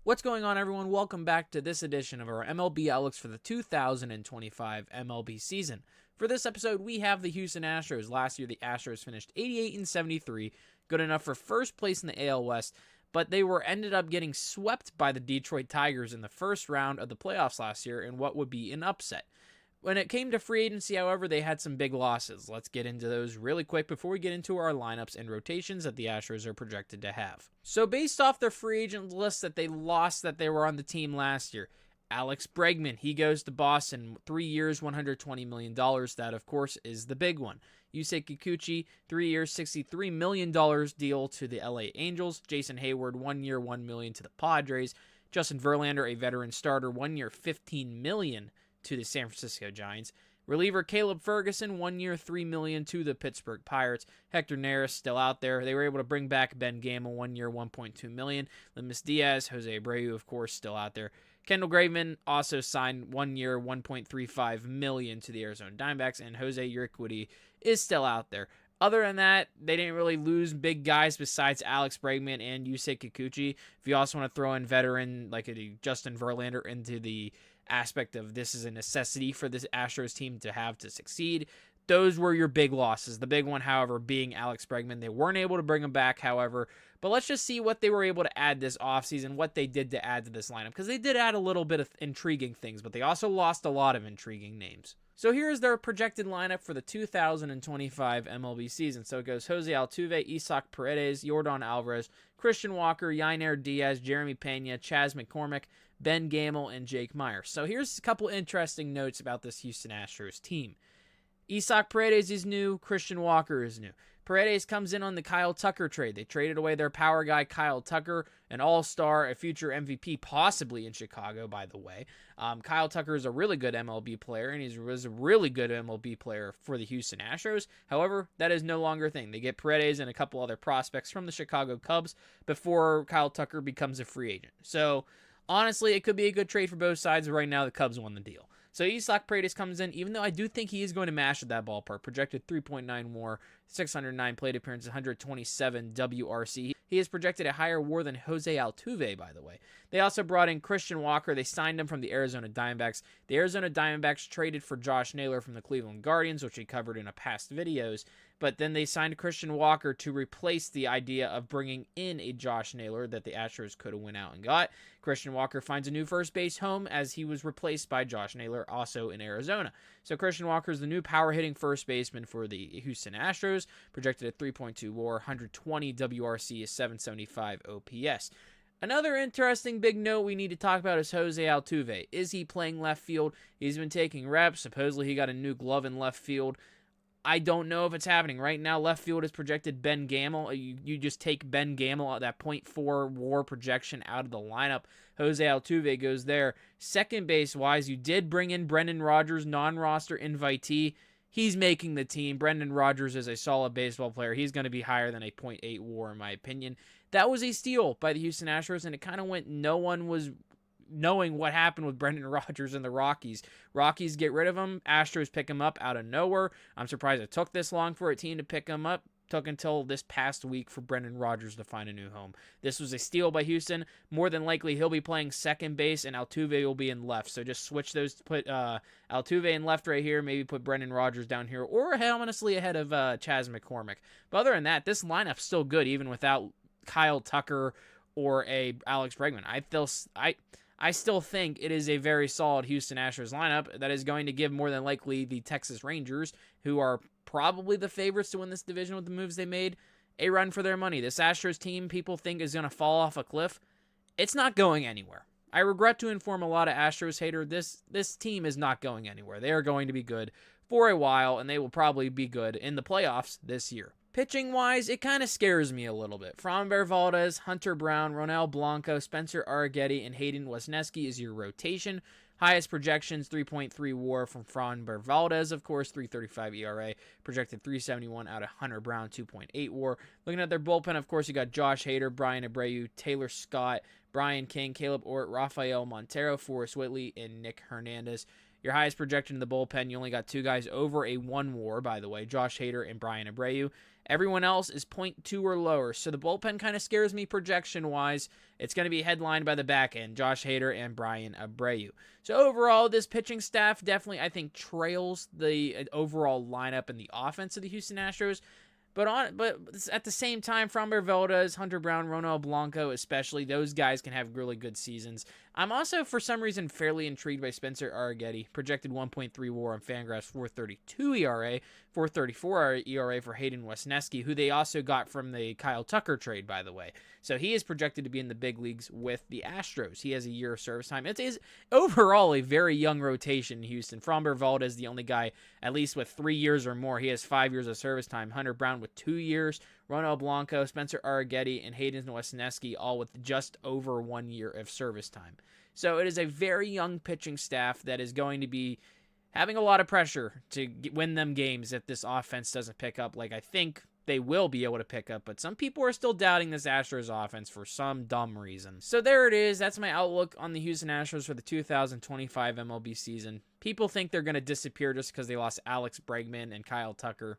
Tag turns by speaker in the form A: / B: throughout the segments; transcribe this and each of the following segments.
A: What's going on, everyone? Welcome back to this edition of our MLB Outlooks for the 2025 MLB season. For this episode, we have the Houston Astros. Last year, the Astros finished 88-73, good enough for first place in the AL West, but they ended up getting swept by the Detroit Tigers in the first round of the playoffs last year in what would be an upset. When it came to free agency, however, they had some big losses. Let's get into those really quick before we get into our lineups and rotations that the Astros are projected to have. So based off their free agent list that they lost that they were on the team last year, Alex Bregman, he goes to Boston, 3 years, $120 million. That, of course, is the big one. Yusei Kikuchi, 3 years, $63 million deal to the LA Angels. Jason Hayward, 1 year, $1 million to the Padres. Justin Verlander, a veteran starter, 1 year, $15 million to the San Francisco Giants. Reliever Caleb Ferguson, 1 year, $3 million to the Pittsburgh Pirates. Hector Neris still out there. They were able to bring back Ben Gamel, 1 year, $1.2 million. Lemus Diaz, Jose Abreu, of course, still out there. Kendall Graveman also signed 1 year, $1.35 million to the Arizona Diamondbacks, and Jose Urquidy is still out there. Other than that, they didn't really lose big guys besides Alex Bregman and Yusei Kikuchi. If you also want to throw in veteran like a Justin Verlander into the aspect of this is a necessity for this Astros team to have to succeed, those were your big losses. The big one, however, being Alex Bregman. They weren't able to bring him back, however. But let's just see what they were able to add this offseason, what they did to add to this lineup. Because they did add a little bit of intriguing things, but they also lost a lot of intriguing names. So here's their projected lineup for the 2025 MLB season. So it goes Jose Altuve, Isaac Paredes, Yordan Alvarez, Christian Walker, Yainer Diaz, Jeremy Pena, Chas McCormick, Ben Gamel, and Jake Meyer. So here's a couple interesting notes about this Houston Astros team. Isaac Paredes is new. Christian Walker is new. Paredes comes in on the Kyle Tucker trade. They traded away their power guy, Kyle Tucker, an all-star, a future MVP, possibly in Chicago, by the way. Kyle Tucker is a really good MLB player, and he was a really good MLB player for the Houston Astros. However, that is no longer a thing. They get Paredes and a couple other prospects from the Chicago Cubs before Kyle Tucker becomes a free agent. So, honestly, it could be a good trade for both sides, but right now the Cubs won the deal. So Isaac Paredes comes in, even though I do think he is going to mash at that ballpark. Projected 3.9 WAR, 609 plate appearances, 127 WRC. He is projected a higher WAR than Jose Altuve, by the way. They also brought in Christian Walker. They signed him from the Arizona Diamondbacks. The Arizona Diamondbacks traded for Josh Naylor from the Cleveland Guardians, which we covered in a past videos. But then they signed Christian Walker to replace the idea of bringing in a Josh Naylor that the Astros could have went out and got. Christian Walker finds a new first base home as he was replaced by Josh Naylor, also in Arizona. So Christian Walker is the new power-hitting first baseman for the Houston Astros, projected at 3.2 WAR, 120 WRC, is 775 OPS. Another interesting big note we need to talk about is Jose Altuve. Is he playing left field? He's been taking reps. Supposedly he got a new glove in left field. I don't know if it's happening. Right now, left field is projected Ben Gamel. You just take Ben Gamel at that .4 WAR projection out of the lineup. Jose Altuve goes there. Second base-wise, you did bring in Brendan Rodgers, non-roster invitee. He's making the team. Brendan Rodgers is a solid baseball player. He's going to be higher than a .8 WAR, in my opinion. That was a steal by the Houston Astros, and it kind of went no one was knowing what happened with Brendan Rodgers and the Rockies. Rockies get rid of him. Astros pick him up out of nowhere. I'm surprised it took this long for a team to pick him up. Took until this past week for Brendan Rodgers to find a new home. This was a steal by Houston. More than likely, he'll be playing second base, and Altuve will be in left. So just switch those to put Altuve in left right here, maybe put Brendan Rodgers down here, or honestly ahead of Chas McCormick. But other than that, this lineup's still good, even without Kyle Tucker or a Alex Bregman. I still think it is a very solid Houston Astros lineup that is going to give more than likely the Texas Rangers, who are probably the favorites to win this division with the moves they made, a run for their money. This Astros team people think is going to fall off a cliff. It's not going anywhere. I regret to inform a lot of Astros haters, this team is not going anywhere. They are going to be good for a while, and they will probably be good in the playoffs this year. Pitching-wise, it kind of scares me a little bit. Framber Valdez, Hunter Brown, Ronel Blanco, Spencer Arrighetti, and Hayden Wesneski is your rotation. Highest projections, 3.3 WAR from Framber Valdez, of course, 3.35 ERA, projected 3.71 out of Hunter Brown, 2.8 WAR. Looking at their bullpen, of course, you got Josh Hader, Brian Abreu, Taylor Scott, Brian King, Caleb Ort, Rafael Montero, Forrest Whitley, and Nick Hernandez. Your highest projection in the bullpen, you only got 2 guys over a 1 WAR, by the way, Josh Hader and Brian Abreu. Everyone else is .2 or lower, so the bullpen kind of scares me projection-wise. It's going to be headlined by the back end, Josh Hader and Brian Abreu. So overall, this pitching staff definitely, I think, trails the overall lineup and the offense of the Houston Astros. But at the same time, Framber Valdez, Hunter Brown, Ronald Blanco especially, those guys can have really good seasons. I'm also, for some reason, fairly intrigued by Spencer Arrighetti, projected 1.3 WAR on Fangraphs, 4.32 ERA, 4.34 ERA for Hayden Wesneski, who they also got from the Kyle Tucker trade, by the way. So he is projected to be in the big leagues with the Astros. He has a year of service time. It is overall a very young rotation in Houston. Framber Valdez, the only guy, at least with 3 years or more. He has 5 years of service time. Hunter Brown with 2 years. Ronald Blanco, Spencer Arrighetti, and Hayden Wesneski all with just over 1 year of service time. So it is a very young pitching staff that is going to be having a lot of pressure to win them games if this offense doesn't pick up like I think they will be able to pick up. But some people are still doubting this Astros offense for some dumb reason. So there it is. That's my outlook on the Houston Astros for the 2025 MLB season. People think they're going to disappear just because they lost Alex Bregman and Kyle Tucker.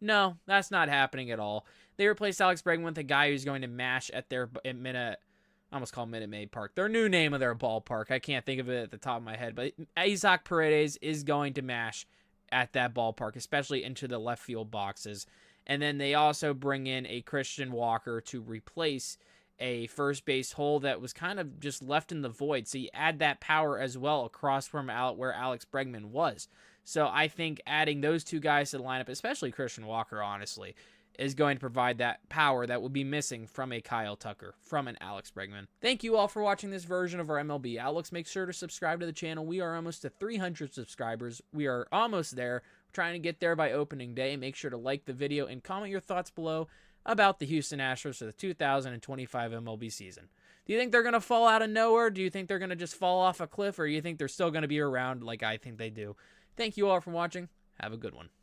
A: No, that's not happening at all. They replaced Alex Bregman with a guy who's going to mash at I almost call Minute Maid Park. Their new name of their ballpark. I can't think of it at the top of my head, but Isaac Paredes is going to mash at that ballpark, especially into the left field boxes. And then they also bring in a Christian Walker to replace a first base hole that was kind of just left in the void. So you add that power as well across from where Alex Bregman was. So I think adding those 2 guys to the lineup, especially Christian Walker, honestly, is going to provide that power that would be missing from a Kyle Tucker, from an Alex Bregman. Thank you all for watching this version of our MLB Outlooks. Make sure to subscribe to the channel. We are almost to 300 subscribers. We are almost there. We're trying to get there by opening day. Make sure to like the video and comment your thoughts below about the Houston Astros for the 2025 MLB season. Do you think they're going to fall out of nowhere? Do you think they're going to just fall off a cliff? Or do you think they're still going to be around like I think they do? Thank you all for watching. Have a good one.